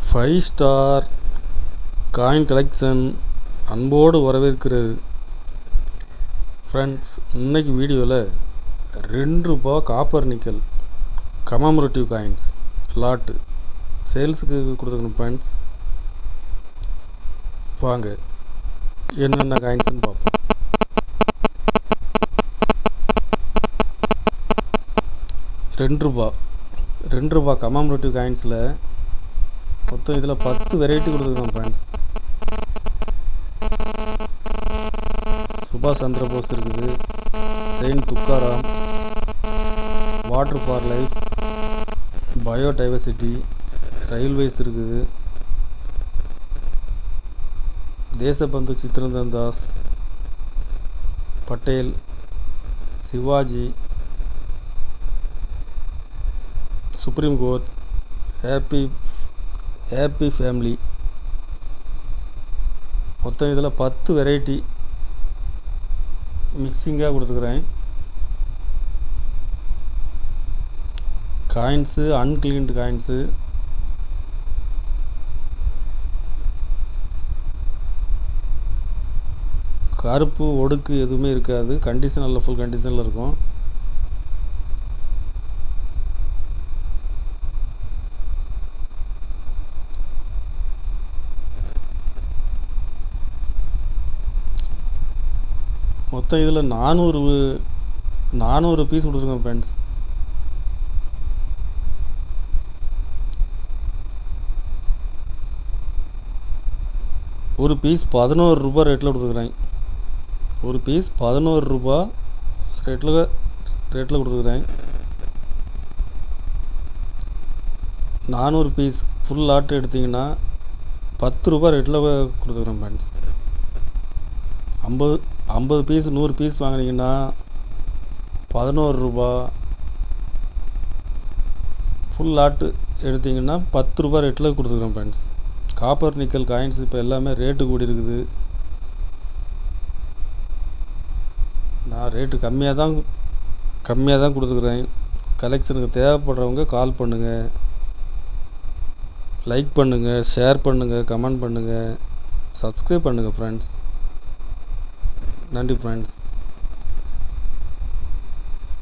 Five star coin collection அன்போடு வரவேற்கிறது. Friends, இன்னைக்கு வீடியோவில் ₹2 copper nickel commemorative coins lot சேல்ஸுக்கு கொடுத்துருக்கணும். ஃப்ரெண்ட்ஸ், வாங்க என்னென்ன காயின்ஸ்னு பார்ப்போம். ₹2 கமமரேட்டிவ் காயின்ஸில் மொத்தம் இதில் 10 வெரைட்டி கொடுத்துருக்கோம். ஃப்ரெண்ட்ஸ், சுபாஷ் சந்திர போஸ் இருக்குது, saint Tukaram, water for life, biodiversity, railways இருக்குது, Deshbandhu Chittaranjan Das, Patel, Shivaji, supreme court, happy family. மொத்தம் இதில் 10 வெரைட்டி மிக்சிங்காக கொடுத்துக்கிறேன். காயின்ஸு அன்கிளீன்டு காயின்ஸு, கருப்பு ஒடுக்கு எதுவுமே இருக்காது. கண்டிஷன் நல்ல ஃபுல் கண்டிஷனில் இருக்கும். மொத்தம் இதில் 400 பீஸ் கொடுத்துருக்கோம். ஃப்ரெண்ட்ஸ், ஒரு பீஸ் ₹11 ரேட்டில் கொடுத்துருக்குறேன். ஒரு பீஸ் ₹11 ரேட்டில் கொடுத்துருக்குறேன். 400 பீஸ் ஃபுல் லாட் எடுத்திங்கன்னா ₹10 ரேட்டில் கொடுத்துருக்குறேன். ஃப்ரெண்ட்ஸ், 50 பீஸ் 100 பீஸ் வாங்கினீங்கன்னா ₹11. ஃபுல் லாட்டு எடுத்திங்கன்னா ₹10 ரேட்டில் கொடுத்துருக்குறேன். ஃப்ரெண்ட்ஸ், காப்பர் நிக்கல் காயின்ஸ் இப்போ எல்லாமே ரேட்டு கூடி இருக்குது. நான் ரேட்டு கம்மியாக தான் கொடுத்துக்குறேன். கலெக்ஷனுக்கு தேவைப்படுறவங்க கால் பண்ணுங்கள், லைக் பண்ணுங்கள், ஷேர் பண்ணுங்கள், கமெண்ட் பண்ணுங்கள், சப்ஸ்கிரைப் பண்ணுங்கள். ஃப்ரெண்ட்ஸ், நன்றி. ஃப்ரெண்ட்ஸ்.